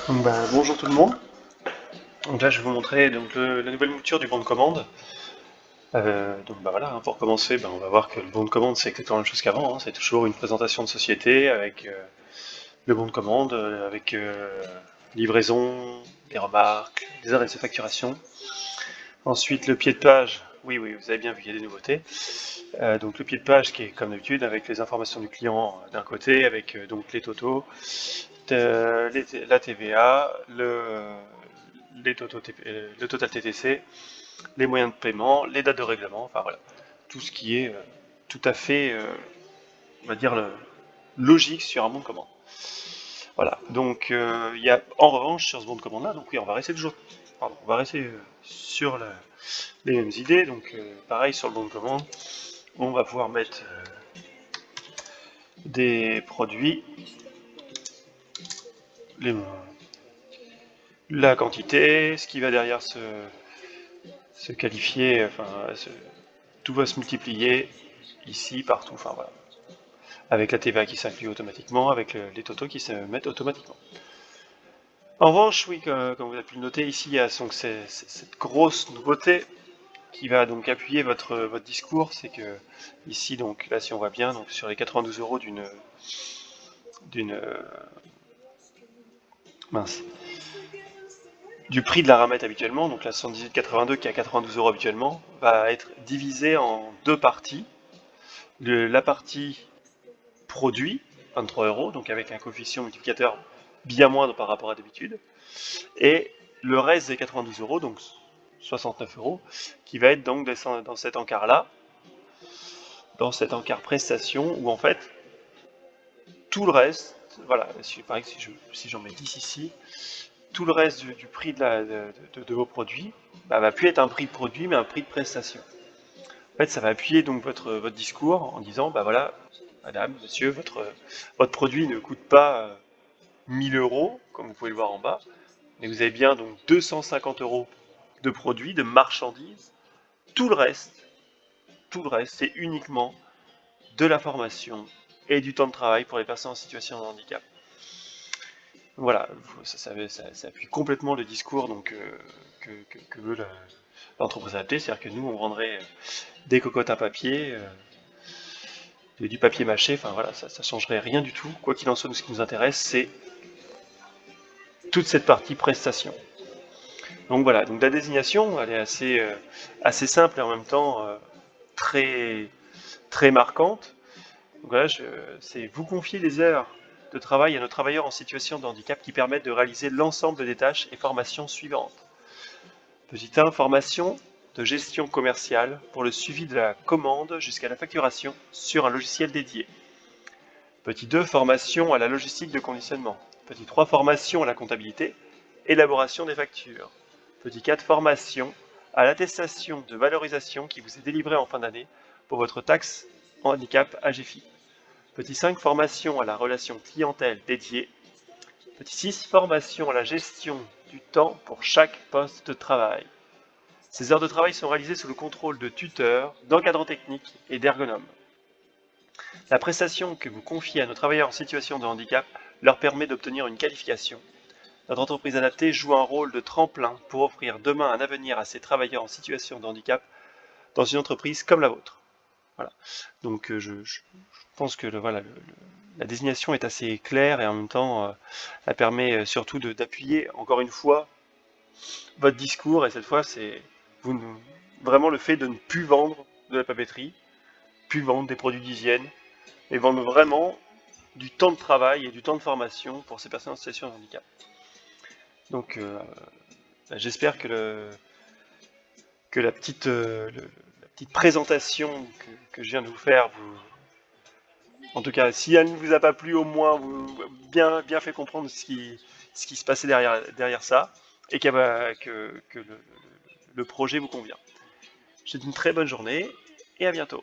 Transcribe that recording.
Bonjour tout le monde. Donc là, je vais vous montrer la nouvelle mouture du bon de commande. Voilà, pour commencer, on va voir que le bon de commande, c'est exactement la même chose qu'avant, hein. C'est toujours une présentation de société avec le bon de commande, avec livraison, des remarques, des adresses de facturation. Ensuite, le pied de page. Oui, oui, vous avez bien vu, il y a des nouveautés. Donc le pied de page qui est comme d'habitude avec les informations du client d'un côté, avec donc les totaux, la TVA, le total TTC, les moyens de paiement, les dates de règlement, enfin voilà, tout ce qui est tout à fait, on va dire, logique sur un bon de commande. Voilà, donc il y a en revanche sur ce bon de commande là, donc oui, on va rester sur les mêmes idées, donc pareil sur le bon de commande, on va pouvoir mettre des produits, les, la quantité, ce qui va derrière se qualifier, tout va se multiplier ici, partout, enfin voilà. Avec la TVA qui s'inclut automatiquement, avec les totaux qui se mettent automatiquement. En revanche, oui, comme vous avez pu le noter, ici il y a donc cette grosse nouveauté qui va donc appuyer votre discours, c'est que ici, donc là si on voit bien, donc sur les 92 euros d'une mince, du prix de la ramette habituellement, donc la 118,82 qui est à 92 euros habituellement, va être divisé en deux parties. La partie produit, 23 euros, donc avec un coefficient multiplicateur bien moindre par rapport à d'habitude, et le reste des 92 euros, donc 69 euros, qui va être donc dans cet encart-là, dans cet encart prestation, où en fait, tout le reste, voilà, par exemple, si j'en mets 10 ici, tout le reste du prix de vos produits va plus être un prix de produit, mais un prix de prestation. En fait, ça va appuyer donc votre discours en disant, voilà, madame, monsieur, votre produit ne coûte pas 1000 euros, comme vous pouvez le voir en bas, mais vous avez bien donc 250 euros de produits, de marchandises. Tout le reste, c'est uniquement de la formation et du temps de travail pour les personnes en situation de handicap. Voilà, ça appuie complètement le discours donc, que veut l'entreprise adaptée, c'est-à-dire que nous, on vendrait des cocottes à papier, du papier mâché, enfin voilà, ça changerait rien du tout. Quoi qu'il en soit, nous, ce qui nous intéresse, c'est toute cette partie prestation. Donc voilà, donc la désignation, elle est assez simple et en même temps très, très marquante. Donc voilà, c'est vous confier les heures de travail à nos travailleurs en situation de handicap qui permettent de réaliser l'ensemble des tâches et formations suivantes. Petite 1, formation de gestion commerciale pour le suivi de la commande jusqu'à la facturation sur un logiciel dédié. Petit 2, formation à la logistique de conditionnement. Petit 3, formation à la comptabilité, élaboration des factures. Petit 4, formation à l'attestation de valorisation qui vous est délivrée en fin d'année pour votre taxe handicap AGFI. Petit 5, formation à la relation clientèle dédiée. Petit 6, formation à la gestion du temps pour chaque poste de travail. Ces heures de travail sont réalisées sous le contrôle de tuteurs, d'encadrants techniques et d'ergonomes. La prestation que vous confiez à nos travailleurs en situation de handicap leur permet d'obtenir une qualification. Notre entreprise adaptée joue un rôle de tremplin pour offrir demain un avenir à ces travailleurs en situation de handicap dans une entreprise comme la vôtre. Voilà. Donc je pense que la désignation est assez claire et en même temps elle permet surtout d'appuyer encore une fois votre discours, et cette fois c'est vraiment le fait de ne plus vendre de la papeterie, plus vendre des produits d'hygiène, et vendre vraiment du temps de travail et du temps de formation pour ces personnes en situation de handicap. Donc j'espère que la petite présentation que je viens de vous faire, en tout cas, si elle ne vous a pas plu, au moins vous bien fait comprendre ce qui se passait derrière ça, et que le projet vous convient. Je vous souhaite une très bonne journée, et à bientôt.